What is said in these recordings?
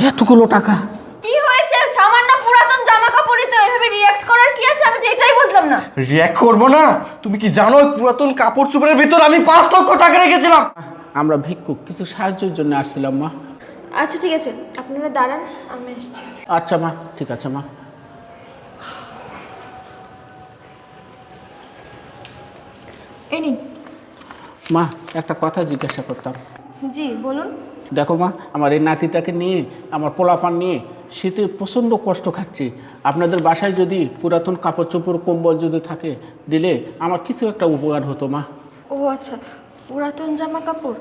এতগুলো টাকা! কি হয়েছে? সামান্য পুরাতন জামা কাপড়ই তো, এভাবে রিঅ্যাক্ট করার কি আছে? আমি তো এটাই বুঝলাম না। রিঅ্যাক্ট করবো না? তুমি কি জানো পুরাতন কাপড় চোপড়ের ভিতর আমি 5 লক্ষ টাকা রেখেছিলাম। আমরা ভিক্ষুক, কিছু সাহায্যের জন্য আসছিলাম মা। আচ্ছা ঠিক আছে, আপনারা দাঁড়ান, আমি আসছি। আচ্ছা মা, ঠিক আছে মা। এই নিন। মা, একটা কথা জিজ্ঞাসা করতাম। জি বলুন। দেখো মা, আমার এই নাতিটাকে নিয়ে, আমার পোলাপান নিয়ে শীতে প্রচণ্ড কষ্ট খাচ্ছি। আপনাদের বাসায় যদি পুরাতন কাপড় চোপড় কম্বল যদি থাকে দিলে আমার কিছু একটা উপকার হতো মা। ও আচ্ছা, পুরাতন জামা কাপড়।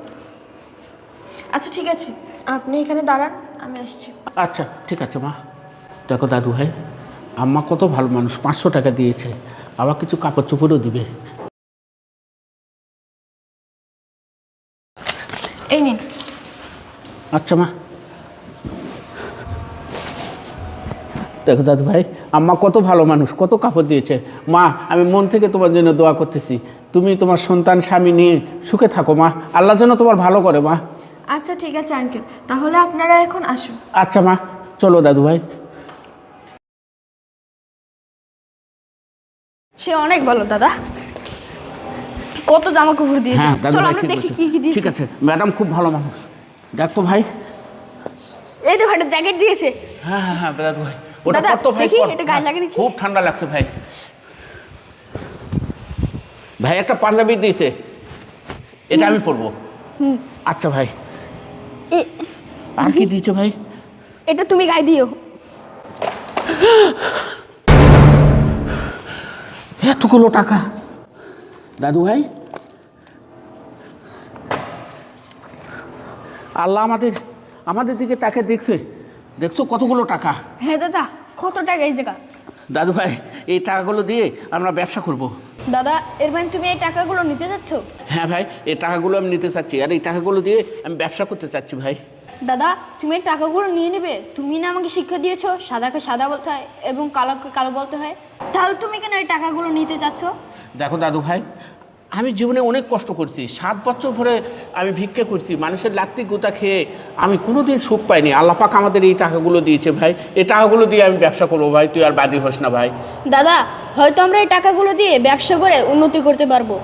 আচ্ছা ঠিক আছে, আপনি এখানে দাঁড়ান, আমি আসছি। আচ্ছা ঠিক আছে মা। দেখো দাদু ভাই, আম্মা কত ভালো মানুষ, 500 টাকা দিয়েছে, আবার কিছু কাপড় চোপড়ও দিবে। এই নিন। আচ্ছা মা। দেখো দাদু ভাই, আম্মা কত ভালো মানুষ, কত কাপড় দিয়েছে। মা, আমি মন থেকে তোমার জন্য দোয়া করতেছি, তুমি তোমার সন্তান স্বামী নিয়ে সুখে থাকো মা, আল্লাহ যেন তোমার ভালো করে মা। আচ্ছা ঠিক আছে আঙ্কেল, তাহলে আপনারা এখন আসুন। আচ্ছা মা, চলো দাদু ভাই। সে অনেক ভালো দাদা, কত জামা কাপড় দিয়েছে। হ্যাঁ দাদু চলো ভাই, আমরা ঠিক দেখি বলেছো। কি কি দিয়েছে। ঠিক আছে, ম্যাডাম খুব ভালো মানুষ। দেখো ভাই। এই দেখো একটা জ্যাকেট দিয়েছে। হ্যাঁ হ্যাঁ হ্যাঁ দাদু ভাই, ওটা দাদা, কত ভাই? দেখি, পর। এটা গায়ে লাগে নাকি? খুব ঠান্ডা লাগছে ভাই। ভাই একটা পাঞ্জাবি দিয়েছে, এটা আমি পরবো। আচ্ছা ভাই। আর কি দিয়েছে ভাই? এটা তুমি গায়ে দিও। এতগুলো টাকা! দাদু ভাই, আল্লাহ আমাদের আমাদের দিকে তাকে দেখছে, দেখছো কতগুলো টাকা। হ্যাঁ দাদা, কত টাকা এই জায়গা। দাদু ভাই, এই টাকাগুলো দিয়ে আমরা ব্যবসা করব। দাদা, এর মানে তুমি এই টাকাগুলো নিতে যাচ্ছ? হ্যাঁ ভাই, এই টাকাগুলো আমি নিতে চাচ্ছি, আর এই টাকাগুলো দিয়ে আমি ব্যবসা করতে চাচ্ছি ভাই। দাদা, তুমি এই টাকাগুলো নিয়ে নেবে? তুমি না আমাকে শিক্ষা দিয়েছো সাদাকে সাদা বলতে হয় এবং কালোকে কালো বলতে হয়, তাহলে তুমি কেন এই টাকাগুলো নিতে চাচ্ছ? দেখো দাদু ভাই, আমি জীবনে অনেক কষ্ট করছি, 7 বছর ধরে আমি ভিক্ষা করছি, মানুষের লাত্তি গোতা খেয়ে আমি কোনোদিন সুখ পাইনি। আল্লাহ পাক আমাদের এই টাকাগুলো দিয়েছে ভাই, এই টাকাগুলো দিয়ে আমি ব্যবসা করবো ভাই, তুই আর বাদী হোস না ভাই। দাদা, হয়তো আমরা এই টাকাগুলো দিয়ে ব্যবসা করে উন্নতি করতে পারবো,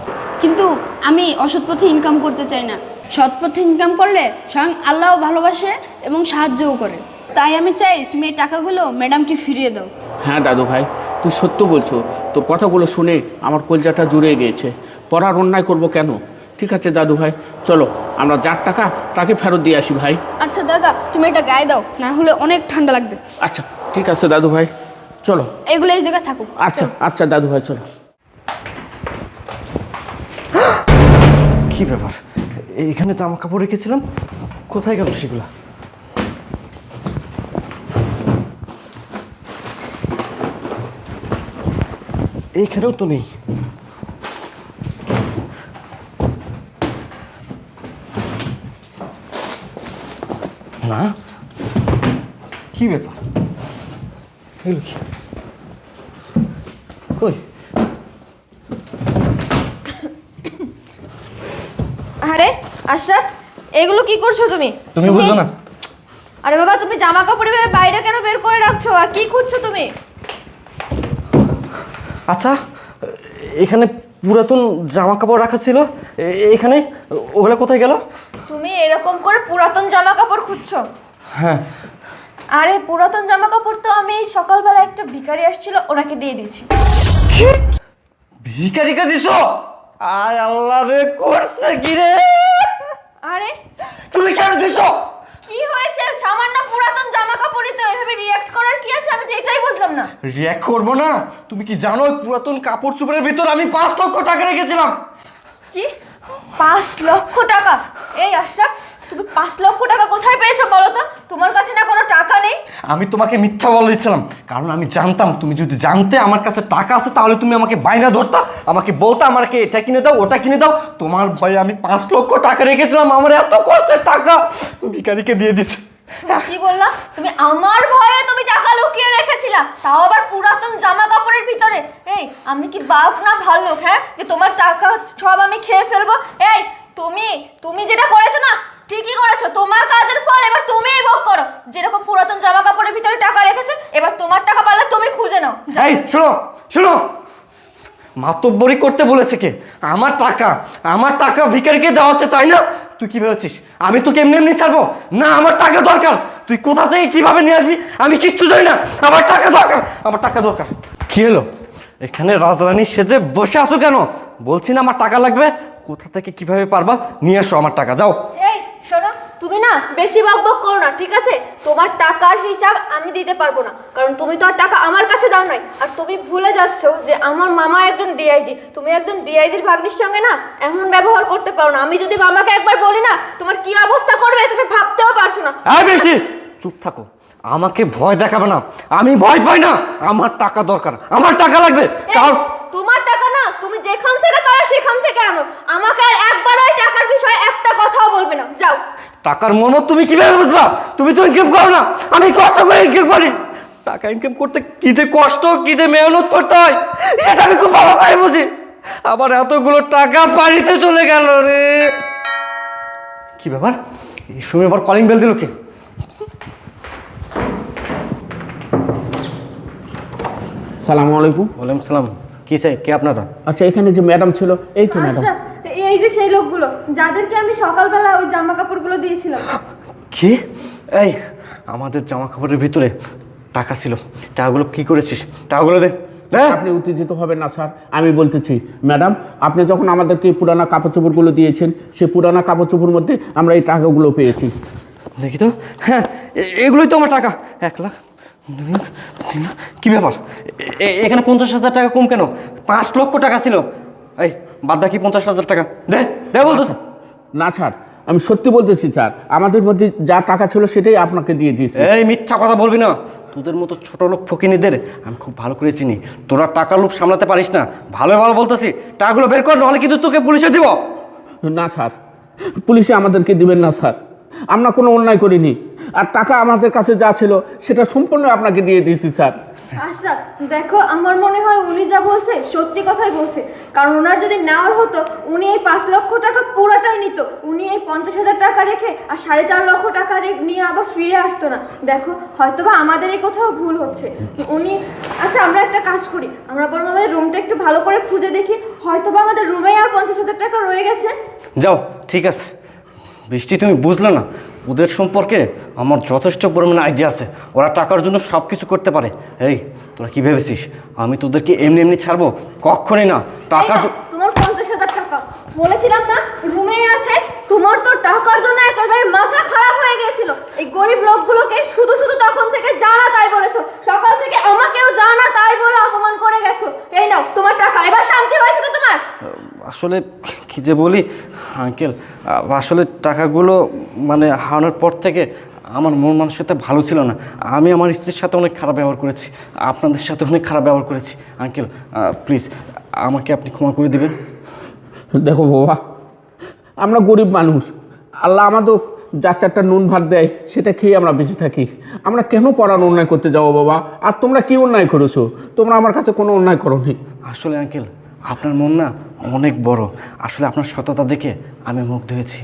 কিন্তু আমি অসৎ পথে ইনকাম করতে চাই না। সৎ পথে ইনকাম করলে স্বয়ং আল্লাহও ভালোবাসে এবং সাহায্যও করে। তাই আমি চাই তুমি এই টাকাগুলো ম্যাডামকে ফিরিয়ে দাও। হ্যাঁ দাদু ভাই, তুই সত্য বলছো, তোর কথাগুলো শুনে আমার কলজাটা জুড়ে গিয়েছে। পড়ার অন্যায় করবো কেন? ঠিক আছে দাদু ভাই, চলো আমরা যার টাকা তাকে ফেরত দিয়ে আসি ভাই। আচ্ছা দাদা, তুমি এটা গায়ে দাও, না হলে অনেক ঠান্ডা লাগবে। আচ্ছা ঠিক আছে দাদু ভাই, চলো। এগুলো এই জায়গায় থাকুক। আচ্ছা আচ্ছা দাদু ভাই, চলো। কি ব্যাপার, এইখানে জামা কাপড় রেখেছিলাম, কোথায় গেল সেগুলো? এইখানেও তো নেই। না, কি ব্যাপার, এগুলো কি? কই? আরে আশরাফ, এগুলো কি করছো তুমি? তুমি বুঝছো না? আরে বাবা, তুমি জামা কাপড় এভাবে বাইরে কেন বের করে রাখছো? আর কি খুঁজছো তুমি? আচ্ছা, এখানে পুরাতন জামা কাপড় রাখা ছিল, এখানে ওগুলো কোথায় গেল? তুমি এরকম করে পুরাতন জামা কাপড় খুঁজছো? হ্যাঁ। আরে পুরাতন জামা কাপড় তো আমি সকালবেলা একটা ভিখারি আসছিল, ওনাকে দিয়ে দিয়েছি। ভিখারিকে দিছো? আয় আল্লাহ রে, করছে কি রে? আরে তুমি কেন দিছো? কি হয়েছে? সামান্য পুরাতন জামা কাপড়ই তো, এভাবে রিঅ্যাক্ট করার কি আছে? আমি তো এটাই বুঝলাম না। রিঅ্যাক্ট করবো না? তুমি কি জানো পুরাতন কাপড় চোপড়ের ভিতর আমি 5 লক্ষ টাকা রেখেছিলাম। কি? 5 লক্ষ টাকা? এই আশরাফ, তুমি 5 লক্ষ টাকা কোথায় পেয়েছো বলো তো? তোমার কাছে না কোনো টাকা নেই? আমি তোমাকে মিথ্যা বলেছিলাম, কারণ আমি জানতাম তুমি যদি জানতে আমার কাছে টাকা আছে তাহলে তুমি আমাকে বাইনা ধরতা, আমাকে বলতা আমাকে এটা কিনে দাও ওটা কিনে দাও। তোমার ভয়ে আমি 5 লক্ষ টাকা রেখেছিলাম, আমার এত কষ্টের টাকা ভিখারিকে দিয়ে দিচ্ছে। তুমি কি বললা? তুমি আমার ভয়ে তুমি টাকা লুকিয়ে রেখেছিলা, তাও আবার পুরাতন জামা কাপড়ের ভিতরে? এই আমি কি বাঘ না ভাল্লুক, হ্যাঁ, যে তোমার টাকা সব আমি খেয়ে ফেলবো? এই তুমি তুমি যেটা করেছো না, ঠিকই করেছো, তোমার কাজের ফল এবার তুমিই ভোগ করো। যেরকম পুরাতন জামা কাপড়ের ভিতরে টাকা রেখেছো, এবার তোমার টাকা পারলে তুমি খুঁজে নাও। যাও। এই শোনো শোনো, মাতব্বরি করতে বলেছে কে? আমার টাকা ভিখারিকে দেওয়া হচ্ছে, তাই না? তুই কি ভেবেছিস আমি তোকে এমনি এমনি ছাড়বো? না, আমার টাকা দরকার। তুই কোথা থেকে কিভাবে নিয়ে আসবি আমি কিচ্ছু জানি না। আমার টাকা দরকার, আমার টাকা দরকার। কি হলো, এখানে রাজরানী সেজে বসে আছো কেন? বলছি না আমার টাকা লাগবে। কোথা থেকে কিভাবে পারবা নিয়ে আসো আমার টাকা, যাও। এই শোনো, তুমি না বেশি বকবক করো না, ঠিক আছে? তোমার টাকার হিসাব আমি দিতে পারবো না, কারণ তুমি তো আর টাকা আমার কাছে দাও নাই। আর তুমি ভুলে যাচ্ছ যে আমার মামা একজন ডিআইজি। তুমি একজন ডিআইজির ভাগ্নির সঙ্গে না এমন ব্যবহার করতে পারো না। আমি যদি মামাকে একবার বলি না, তোমার কি অবস্থা করবে তুমি ভাবতেও পারছো না। বেশি চুপ থাকো, আমাকে ভয় দেখাবে না। আমি ভয় পাই না, আমার টাকা দরকার, আমার টাকা লাগবে। এই, তোমার টাকা না তুমি যেখান থেকে পারো সেখান থেকে আনো। আমাকে আর একবার ওই টাকার বিষয়ে একটা কথাও বলবে না, যাও। টাকার মনো তুমি কিভাবে বুঝবা? তুমি তো ইনকাম করো না, আমি কষ্ট করে ইনকাম করি। টাকা ইনকাম করতে কি যে কষ্ট, কি যে মেহনত করতে হয় সেটা আমি খুব ভালো করে বুঝি। আবার এতগুলো টাকা বাড়িতে চলে গেল রে। কি ব্যাপার, এই সময় আবার কলিং বেল দিল কে? সালামু আলাইকুম। ওয়ালাইকুম সালাম। কি চাই, কে আপনারা? আচ্ছা, এখানে যে ম্যাডাম ছিল, এই তো ম্যাডাম। আচ্ছা, এই যে সেই লোকগুলো যাদেরকে আমি সকালবেলা ওই জামা কাপড়গুলো দিয়েছিলাম। কি? এই আমাদের জামা কাপড়ের ভিতরে টাকা ছিল, টাকাগুলো কি করেছিস? টাকাগুলো দে। আপনি উত্তেজিত হবেন না স্যার, আমি বলতেছি ম্যাডাম, আপনি যখন আমাদেরকে পুরানা কাপড় চোপড়গুলো দিয়েছেন, সেই পুরানা কাপড় চোপড়ের মধ্যে আমরা এই টাকাগুলো পেয়েছি। দেখি তো। হ্যাঁ, এগুলোই তো আমার টাকা। 1 লাখ, 2 লাখ, 3 লাখ। কি ব্যাপার, এখানে 50,000 টাকা কম কেন? 5 লক্ষ টাকা ছিল। এই বাদ বাকি 50,000 টাকা দে, দে বলতেছে। না স্যার, আমি সত্যি বলতেছি স্যার, আমাদের মধ্যে যা টাকা ছিল সেটাই আপনাকে দিয়ে দিয়েছি। এই মিথ্যা কথা বলবি না। তোদের মতো ছোট লোক ফকিনীদের আমি খুব ভালো করে চিনি। তোরা টাকা লোভ সামলাতে পারিস না। ভালো ভালো বলতেছি, টাকাগুলো বের কর, নাহলে কিন্তু তোকে পুলিশে দিব। না স্যার, পুলিশে আমাদেরকে দিবেন না স্যার, আমরা কোনো অন্যায় করিনি। আর টাকা আমাদের কাছে যা ছিল সেটা সম্পূর্ণ আপনাকে দিয়ে দিয়েছি স্যার। আশরাফ, দেখো আমার মনে হয় উনি যা বলছে সত্যি কথাই বলছে। কারণ ওনার যদি নেওয়ার হতো উনি এই 5 লক্ষ টাকা পুরোটাই নিত। উনি এই 50,000 টাকা রেখে আর 4.5 লক্ষ টাকা নিয়ে আবার ফিরে আসতো না। দেখো হয়তোবা আমাদের এই কোথাও ভুল হচ্ছে। উনি আচ্ছা, আমরা একটা কাজ করি, আমরা বরং আমাদের রুমটা একটু ভালো করে খুঁজে দেখি, হয়তোবা আমাদের রুমে আর 50,000 টাকা রয়ে গেছে। যাও, ঠিক আছে। বৃষ্টি, তুমি বুঝলে না, ওদের সম্পর্কে আমার যথেষ্ট পরিমাণে আইডিয়া আছে। ওরা টাকার জন্য সব কিছু করতে পারে। এই তোরা কি ভেবেছিস আমি তোদেরকে এমনি এমনি ছাড়বো? কখনই না। টাকা তোমার 50,000 টাকা বলেছিলাম না রুমেই আছে। তোমার তো টাকার জন্য একেবারে মাথা খারাপ হয়ে গিয়েছিল। এই গরিব লোকগুলোকে শুধু শুধু তখন থেকে জানা তাই বলেছো, সকাল থেকে আমাকেও জানা তাই বলে অপমান করে গেছো। এই নাও তোমার টাকা, এবার শান্তি হয়েছে তো তোমার? আসলে কি যে বলি আঙ্কেল, আসলে টাকাগুলো মানে হারানোর পর থেকে আমার মন মানসিকতা ভালো ছিল না। আমি আমার স্ত্রীর সাথে অনেক খারাপ ব্যবহার করেছি, আপনাদের সাথে অনেক খারাপ ব্যবহার করেছি। আঙ্কেল প্লিজ আমাকে আপনি ক্ষমা করে দিবেন। দেখো বাবা, আমরা গরিব মানুষ, আল্লাহ আমাদের যা 4টা নুন ভাত দেয় সেটা খেয়ে আমরা বেঁচে থাকি। আমরা কেন পড়ার অন্যায় করতে যাবো বাবা? আর তোমরা কি অন্যায় করেছো? তোমরা আমার কাছে কোনো অন্যায় করোনি। আসলে আঙ্কেল আপনার মন না অনেক বড়। আসলে আপনার সততা দেখে আমি মুগ্ধ হয়েছি।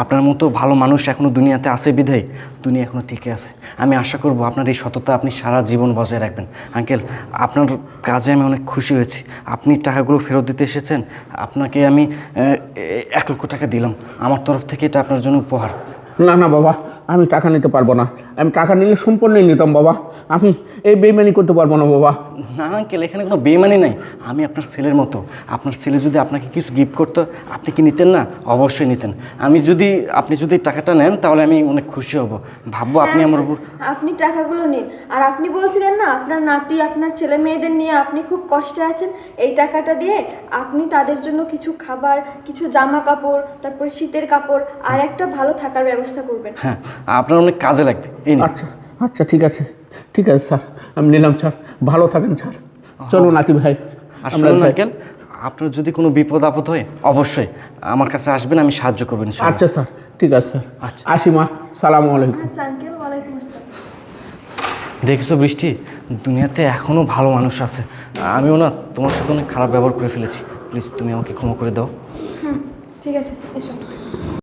আপনার মতো ভালো মানুষ এখনও দুনিয়াতে আছে বিধায় দুনিয়া এখনও টিকে আছে। আমি আশা করব আপনার এই সততা আপনি সারা জীবন বজায় রাখবেন। আঙ্কেল আপনার কাজে আমি অনেক খুশি হয়েছি। আপনি টাকাগুলো ফেরত দিতে এসেছেন, আপনাকে আমি 1 লক্ষ টাকা দিলাম। আমার তরফ থেকে এটা আপনার জন্য উপহার। না না বাবা, আমি টাকা নিতে পারবো না। আমি টাকা নিলে সম্পূর্ণই নিতাম বাবা। আমি এই বেইমানি করতে পারবো না বাবা। না আঙ্কেল, এখানে কোনো বেইমানি নাই। আমি আপনার ছেলের মতো। আপনার ছেলে যদি আপনাকে কিছু গিফট করতো আপনি কি নিতেন না? অবশ্যই নিতেন। আপনি যদি টাকাটা নেন তাহলে আমি অনেক খুশি হব। ভাববো আপনি আমার উপর। আপনি টাকাগুলো নিন। আর আপনি বলছিলেন না আপনার নাতি আপনার ছেলে মেয়েদের নিয়ে আপনি খুব কষ্টে আছেন, এই টাকাটা দিয়ে আপনি তাদের জন্য কিছু খাবার, কিছু জামা কাপড়, তারপরে শীতের কাপড় আর একটা ভালো থাকার ব্যবস্থা করবেন। হ্যাঁ, আপনার অনেক কাজে লাগবে। এই নিন। আচ্ছা আচ্ছা, ঠিক আছে ঠিক আছে স্যার, আমি নিলাম স্যার। ভালো থাকেন স্যার। চলো নাতি ভাই, আসলে আঙ্কেল আপনার যদি কোনো বিপদ আপদ হয় অবশ্যই আমার কাছে আসবেন, আমি সাহায্য করবেন। আচ্ছা স্যার, ঠিক আছে স্যার। আচ্ছা। আসি মা, সালামু আলাইকুম। আচ্ছা আঙ্কেল, ওয়ালাইকুম আসসালাম। দেখেছো বৃষ্টি, দুনিয়াতে এখনও ভালো মানুষ আছে। আমিও না তোমার সাথে অনেক খারাপ ব্যবহার করে ফেলেছি। প্লিজ তুমি আমাকে ক্ষমা করে দাও। ঠিক আছে, এসো।